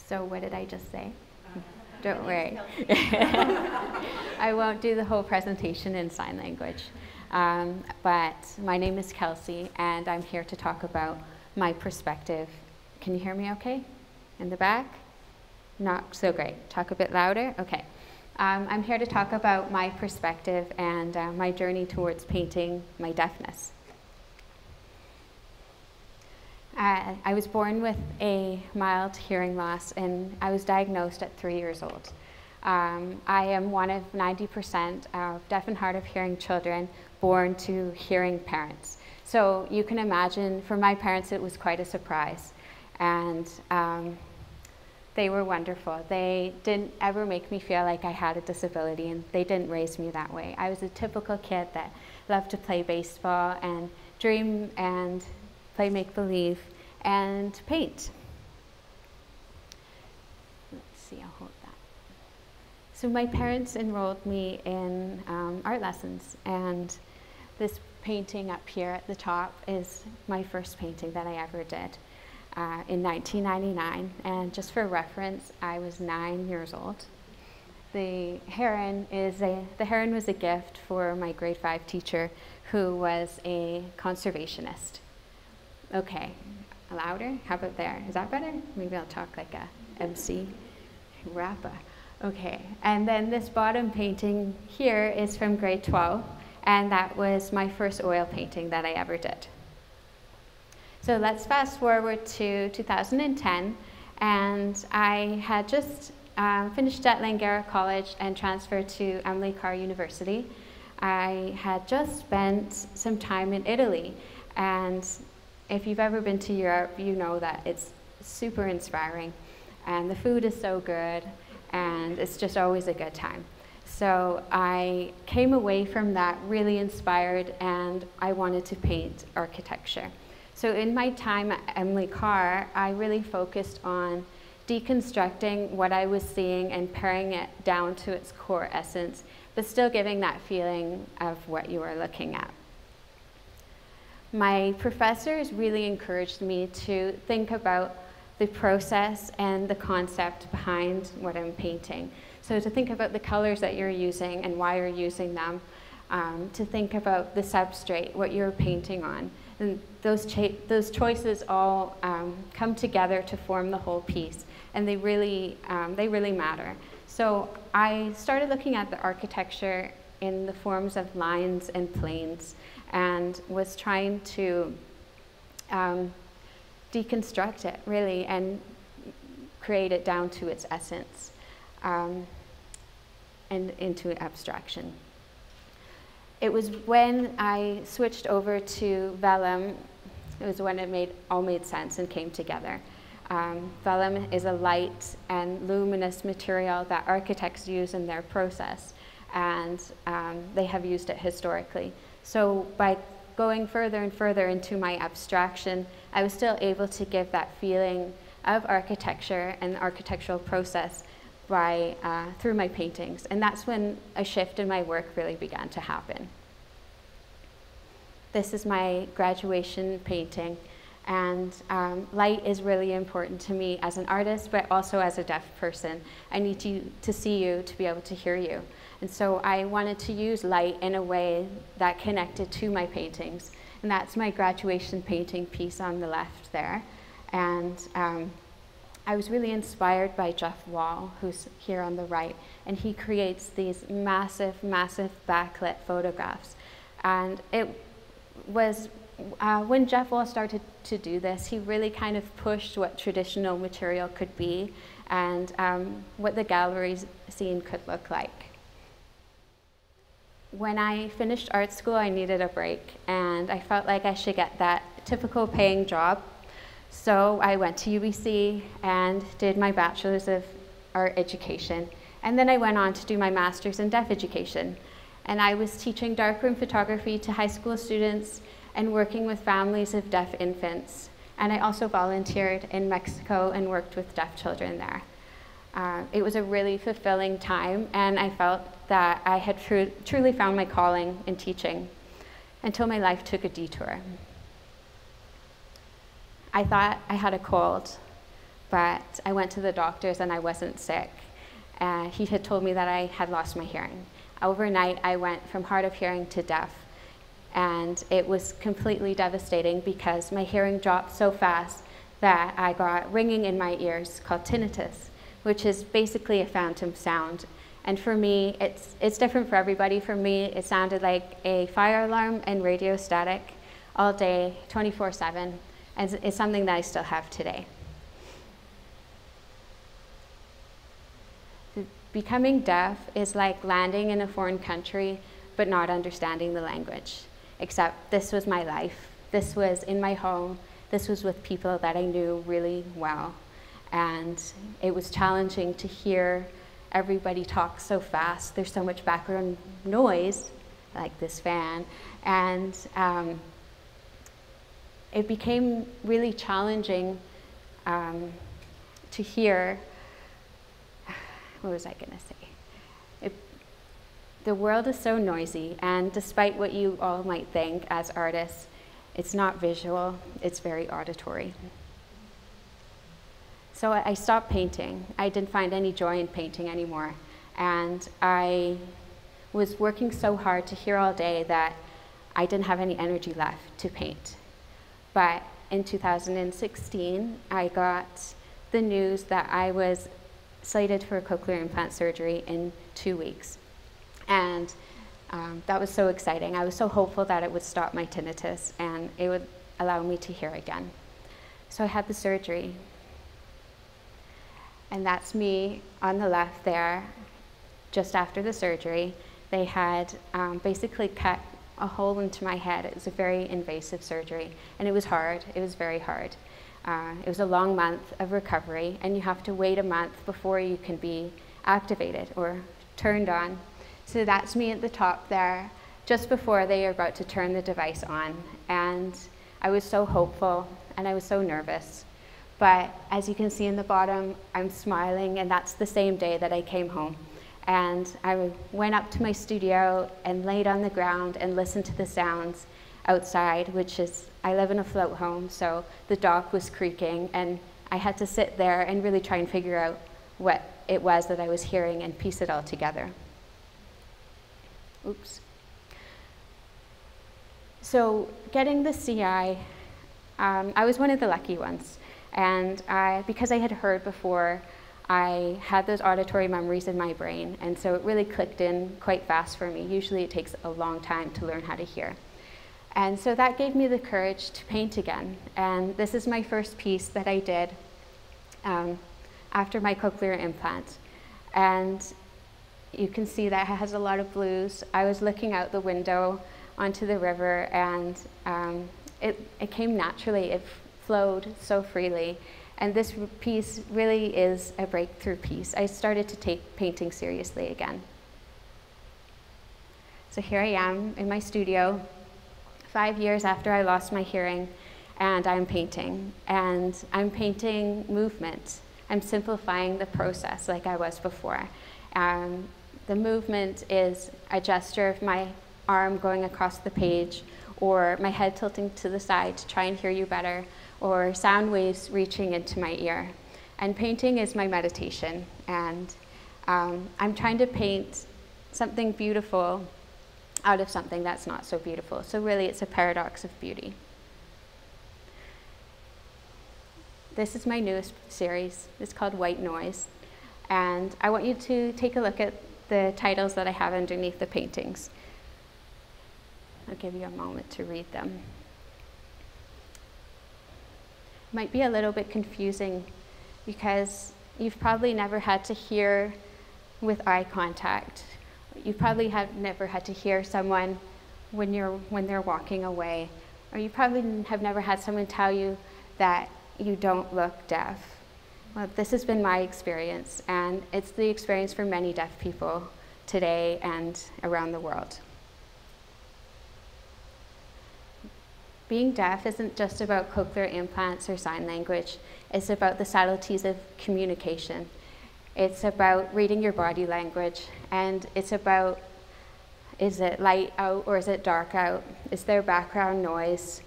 So what did I just say? Don't worry. I won't do the whole presentation in sign language. But my name is Kelsie, and I'm here to talk about my perspective. Can you hear me okay? In the back? Not so great. Talk a bit louder? Okay. I'm here to talk about my perspective and my journey towards painting my deafness. I was born with a mild hearing loss, and I was diagnosed at 3 years old. I am one of 90% of deaf and hard of hearing children born to hearing parents. So you can imagine, for my parents, it was quite a surprise. And they were wonderful. They didn't ever make me feel like I had a disability, and they didn't raise me that way. I was a typical kid that loved to play baseball and dream and play make-believe and paint. Let's see, I'll hold that. So my parents enrolled me in art lessons, and this painting up here at the top is my first painting that I ever did in 1999. And just for reference, I was 9 years old. The heron was a gift for my grade 5 teacher, who was a conservationist. Okay, louder? How about there? Is that better? Maybe I'll talk like a MC rapper. Okay, and then this bottom painting here is from grade 12, and that was my first oil painting that I ever did. So let's fast forward to 2010, and I had just finished at Langara College and transferred to Emily Carr University. I had just spent some time in Italy, and if you've ever been to Europe, you know that it's super inspiring, and the food is so good, and it's just always a good time. So I came away from that really inspired, and I wanted to paint architecture. So in my time at Emily Carr, I really focused on deconstructing what I was seeing and paring it down to its core essence, but still giving that feeling of what you are looking at. My professors really encouraged me to think about the process and the concept behind what I'm painting. So to think about the colors that you're using and why you're using them, to think about the substrate, what you're painting on. And those choices all come together to form the whole piece, and they really matter. So I started looking at the architecture in the forms of lines and planes, and was trying to deconstruct it, really, and create it down to its essence and into abstraction. It was when I switched over to vellum, it was when it all made sense and came together. Vellum is a light and luminous material that architects use in their process, and they have used it historically. So by going further and further into my abstraction, I was still able to give that feeling of architecture and the architectural process through my paintings. And that's when a shift in my work really began to happen. This is my graduation painting, and light is really important to me as an artist, but also as a deaf person. I need to see you to be able to hear you. And so I wanted to use light in a way that connected to my paintings. And that's my graduation painting piece on the left there. And I was really inspired by Jeff Wall, who's here on the right, and he creates these massive, massive backlit photographs. And it was, when Jeff Wall started to do this, he really kind of pushed what traditional material could be and what the gallery scene could look like. When I finished art school, I needed a break, and I felt like I should get that typical paying job. So I went to UBC and did my Bachelor's of Art Education. And then I went on to do my Master's in Deaf Education. And I was teaching darkroom photography to high school students and working with families of deaf infants. And I also volunteered in Mexico and worked with deaf children there. It was a really fulfilling time, and I felt that I had truly found my calling in teaching until my life took a detour. I thought I had a cold, but I went to the doctors and I wasn't sick. He had told me that I had lost my hearing. Overnight, I went from hard of hearing to deaf, and it was completely devastating because my hearing dropped so fast that I got ringing in my ears called tinnitus, which is basically a phantom sound. And for me, it's different for everybody. For me, it sounded like a fire alarm and radio static all day, 24/7, and it's something that I still have today. Becoming deaf is like landing in a foreign country but not understanding the language, except this was my life. This was in my home. This was with people that I knew really well. And it was challenging to hear everybody talk so fast. There's so much background noise, like this fan, and it became really challenging to hear. What was I going to say? The world is so noisy, and despite what you all might think as artists, it's not visual, it's very auditory. So I stopped painting. I didn't find any joy in painting anymore. And I was working so hard to hear all day that I didn't have any energy left to paint. But in 2016, I got the news that I was slated for cochlear implant surgery in 2 weeks. And that was so exciting. I was so hopeful that it would stop my tinnitus and it would allow me to hear again. So I had the surgery. And that's me on the left there, just after the surgery. They had basically cut a hole into my head. It was a very invasive surgery, and it was hard. It was very hard. It was a long month of recovery, and you have to wait a month before you can be activated or turned on. So that's me at the top there, just before they are about to turn the device on. And I was so hopeful, and I was so nervous. But as you can see in the bottom, I'm smiling, and that's the same day that I came home. And I went up to my studio and laid on the ground and listened to the sounds outside, which is, I live in a float home, so the dock was creaking, and I had to sit there and really try and figure out what it was that I was hearing and piece it all together. Oops. So getting the CI, I was one of the lucky ones. And because I had heard before, I had those auditory memories in my brain, and so it really clicked in quite fast for me. Usually it takes a long time to learn how to hear. And so that gave me the courage to paint again. And this is my first piece that I did after my cochlear implant. And you can see that it has a lot of blues. I was looking out the window onto the river, and it came naturally. It flowed so freely. And this piece really is a breakthrough piece. I started to take painting seriously again. So here I am in my studio, 5 years after I lost my hearing, and I'm painting. And I'm painting movement. I'm simplifying the process like I was before. The movement is a gesture of my arm going across the page, or my head tilting to the side to try and hear you better, or sound waves reaching into my ear. And painting is my meditation, and I'm trying to paint something beautiful out of something that's not so beautiful. So really it's a paradox of beauty. This is my newest series. It's called White Noise. And I want you to take a look at the titles that I have underneath the paintings. I'll give you a moment to read them. It might be a little bit confusing because you've probably never had to hear with eye contact. You probably have never had to hear someone when they're walking away. Or you probably have never had someone tell you that you don't look deaf. Well, this has been my experience, and it's the experience for many deaf people today and around the world. Being deaf isn't just about cochlear implants or sign language. It's about the subtleties of communication. It's about reading your body language, and it's about, is it light out or is it dark out? Is there background noise?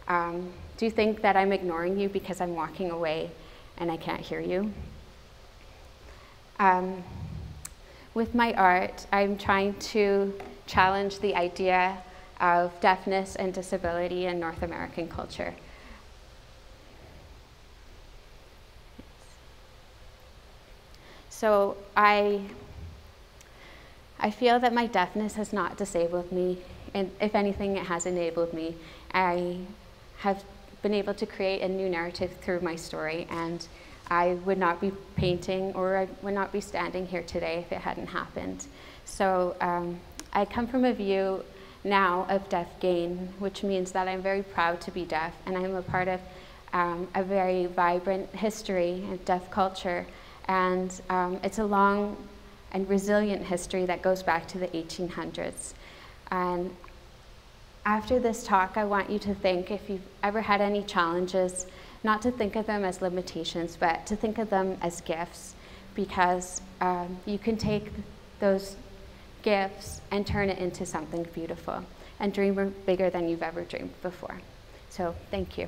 Do you think that I'm ignoring you because I'm walking away? and I can't hear you. With my art, I'm trying to challenge the idea of deafness and disability in North American culture. So I feel that my deafness has not disabled me, and if anything, it has enabled me. I have been able to create a new narrative through my story, and I would not be painting, or I would not be standing here today if it hadn't happened. So I come from a view now of deaf gain, which means that I'm very proud to be deaf, and I'm a part of a very vibrant history of deaf culture, and it's a long and resilient history that goes back to the 1800s. And after this talk, I want you to think, if you've ever had any challenges, not to think of them as limitations, but to think of them as gifts, because you can take those gifts and turn it into something beautiful and dream bigger than you've ever dreamed before. So thank you.